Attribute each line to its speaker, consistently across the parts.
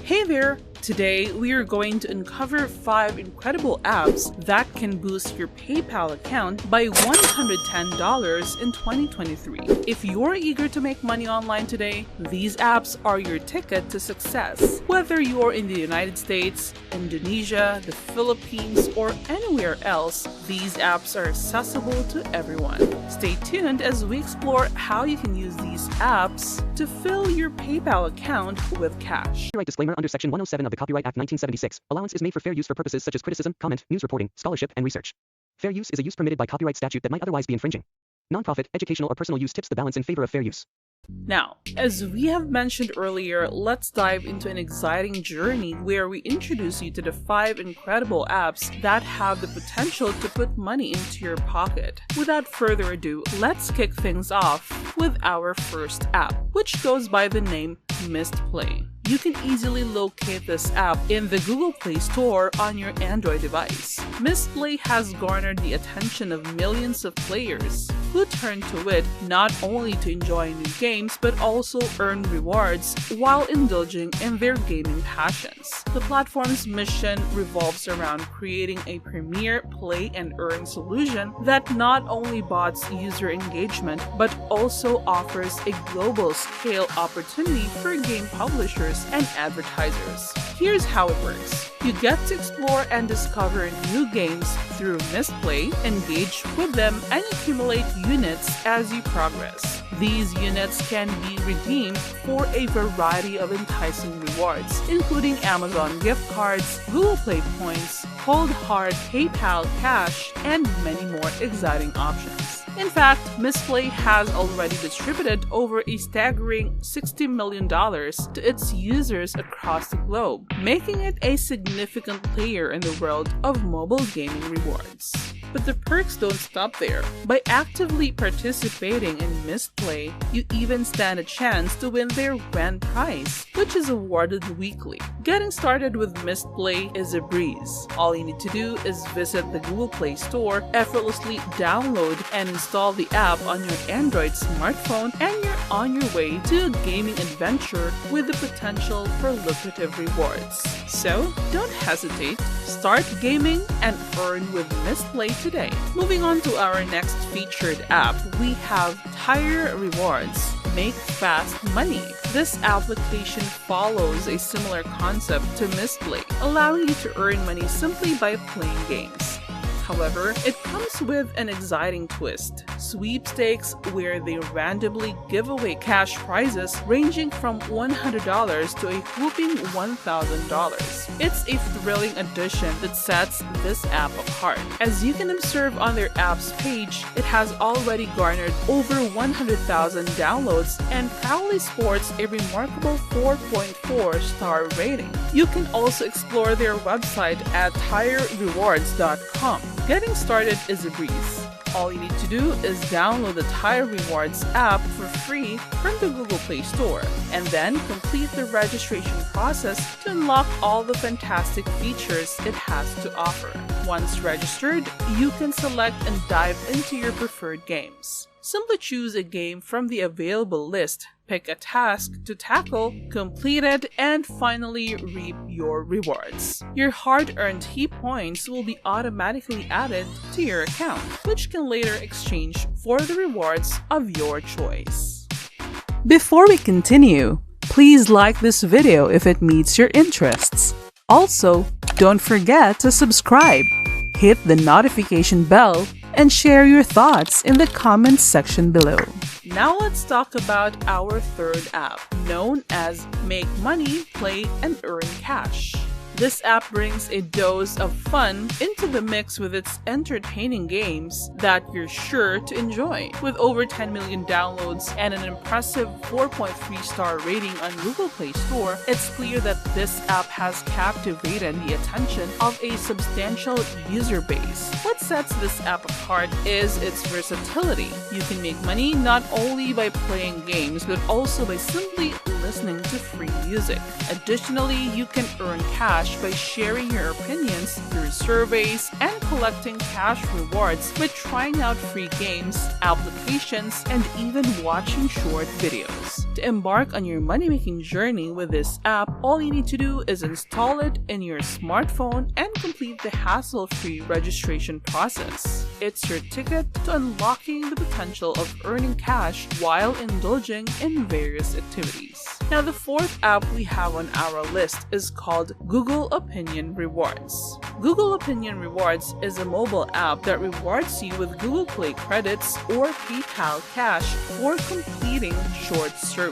Speaker 1: Hey there! Today, we are going to uncover 5 incredible apps that can boost your PayPal account by $110 in 2023. If you're eager to make money online today, these apps are your ticket to success. Whether you're in the United States, Indonesia, the Philippines, or anywhere else, these apps are accessible to everyone. Stay tuned as we explore how you can use these apps to fill your PayPal account with cash.
Speaker 2: Copyright disclaimer under Section 107 of the Copyright Act 1976. Allowance is made for fair use for purposes such as criticism, comment, news reporting, scholarship, and research. Fair use is a use permitted by copyright statute that might otherwise be infringing. Nonprofit, educational, or personal use tips the balance in favor of fair use.
Speaker 1: Now, as we have mentioned earlier, let's dive into an exciting journey where we introduce you to the 5 incredible apps that have the potential to put money into your pocket. Without further ado, let's kick things off with our first app, which goes by the name Misplay. You can easily locate this app in the Google Play Store on your Android device. Misplay has garnered the attention of millions of players who turn to it not only to enjoy new games but also earn rewards while indulging in their gaming passions. The platform's mission revolves around creating a premier play and earn solution that not only boosts user engagement but also offers a global scale opportunity for game publishers and advertisers. Here's how it works. You get to explore and discover new games through Misplay, engage with them, and accumulate units as you progress. These units can be redeemed for a variety of enticing rewards, including Amazon gift cards, Google Play points, Cold Hard PayPal cash, and many more exciting options. In fact, Misplay has already distributed over a staggering $60 million to its users across the globe, making it a significant player in the world of mobile gaming rewards. But the perks don't stop there. By actively participating in Misplay, you even stand a chance to win their grand prize, which is awarded weekly. Getting started with Misplay is a breeze. All you need to do is visit the Google Play Store, effortlessly download and install the app on your Android smartphone, and you're on your way to a gaming adventure with the potential for lucrative rewards. So, don't hesitate. Start gaming and earn with Misplay today. Moving on to our next featured app, we have Tire Rewards. Make fast money. This application follows a similar concept to Misplay, allowing you to earn money simply by playing games. However, it comes with an exciting twist. Sweepstakes, where they randomly give away cash prizes ranging from $100 to a whopping $1,000. It's a thrilling addition that sets this app apart. As you can observe on their app's page, it has already garnered over 100,000 downloads and proudly sports a remarkable 4.4 star rating. You can also explore their website at tirerewards.com. Getting started is a breeze. All you need to do is download the Tire Rewards app for free from the Google Play Store, and then complete the registration process to unlock all the fantastic features it has to offer. Once registered, you can select and dive into your preferred games. Simply choose a game from the available list, pick a task to tackle, complete it, and finally reap your rewards. Your hard-earned T points will be automatically added to your account, which can later exchange for the rewards of your choice. Before we continue, please like this video if it meets your interests. Also, don't forget to subscribe, hit the notification bell, and share your thoughts in the comments section below. Now let's talk about our third app, known as Make Money, Play, and Earn Cash. This app brings a dose of fun into the mix with its entertaining games that you're sure to enjoy. With over 10 million downloads and an impressive 4.3 star rating on Google Play Store, it's clear that this app has captivated the attention of a substantial user base. What sets this app apart is its versatility. You can make money not only by playing games but also by simply listening to free music. Additionally, you can earn cash by sharing your opinions through surveys and collecting cash rewards by trying out free games, applications, and even watching short videos. To embark on your money-making journey with this app, all you need to do is install it in your smartphone and complete the hassle-free registration process. It's your ticket to unlocking the potential of earning cash while indulging in various activities. Now, the fourth app we have on our list is called Google Opinion Rewards. Google Opinion Rewards is a mobile app that rewards you with Google Play credits or PayPal cash for completing short surveys.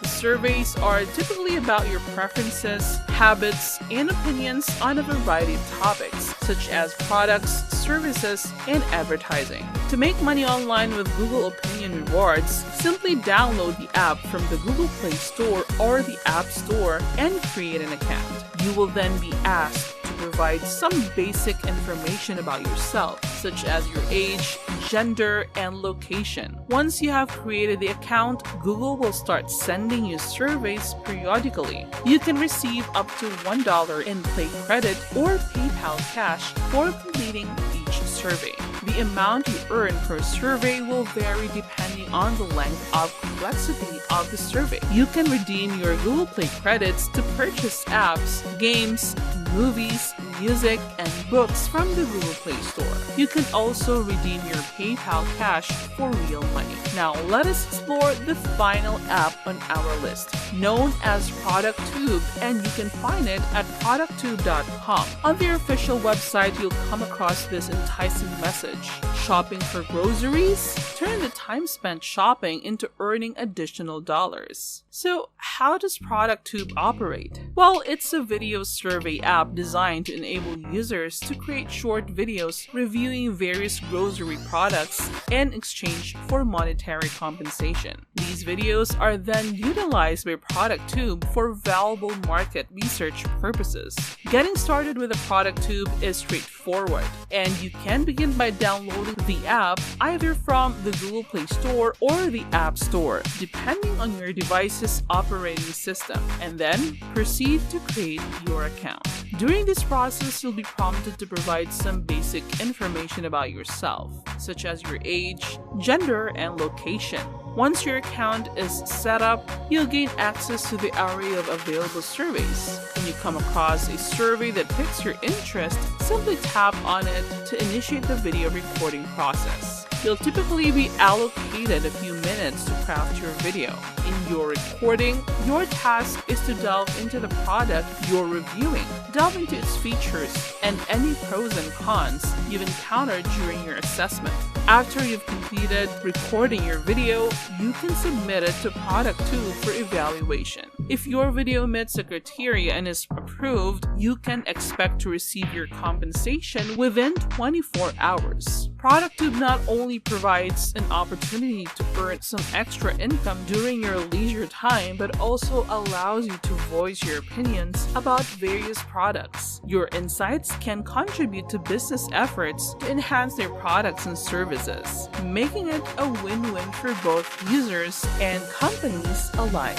Speaker 1: The surveys are typically about your preferences, habits, and opinions on a variety of topics, such as products, services, and advertising. To make money online with Google Opinion Rewards, simply download the app from the Google Play Store or the App Store and create an account. You will then be asked to provide some basic information about yourself, such as your age, gender, and location. Once you have created the account, Google will start sending you surveys periodically. You can receive up to $1 in Play credit or PayPal cash for completing each survey. The amount you earn per survey will vary depending on the length of complexity of the survey. You can redeem your Google Play credits to purchase apps, games, movies, music, and books from the Google Play Store. You can also redeem your PayPal cash for real money. Now, let us explore the final app on our list, known as ProductTube, and you can find it at producttube.com. On their official website, you'll come across this enticing message: shopping for groceries? Turn the time spent shopping into earning additional dollars. So, how does ProductTube operate? Well, it's a video survey app designed to enable users to create short videos reviewing various grocery products in exchange for monetary compensation. These videos are then utilized by ProductTube for valuable market research purposes. Getting started with a ProductTube is straightforward, and you can begin by downloading the app either from the Google Play Store or the App Store, depending on your device's operating system, and then proceed to create your account. During this process, you'll be prompted to provide some basic information about yourself, such as your age, gender, and location. Once your account is set up, you'll gain access to the array of available surveys. When you come across a survey that piques your interest, simply tap on it to initiate the video recording process. You'll typically be allocated a few minutes to craft your video. In your recording, your task is to delve into the product you're reviewing, delve into its features, and any pros and cons you've encountered during your assessment. After you've completed recording your video, you can submit it to ProductTube for evaluation. If your video meets the criteria and is approved, you can expect to receive your compensation within 24 hours. ProductTube not only provides an opportunity to earn some extra income during your leisure time, but also allows you to voice your opinions about various products. Your insights can contribute to business efforts to enhance their products and services, making it a win-win for both users and companies alike.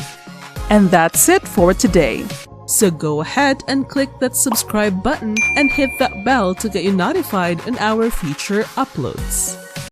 Speaker 1: And that's it for today. So go ahead and click that subscribe button and hit that bell to get you notified on our future uploads.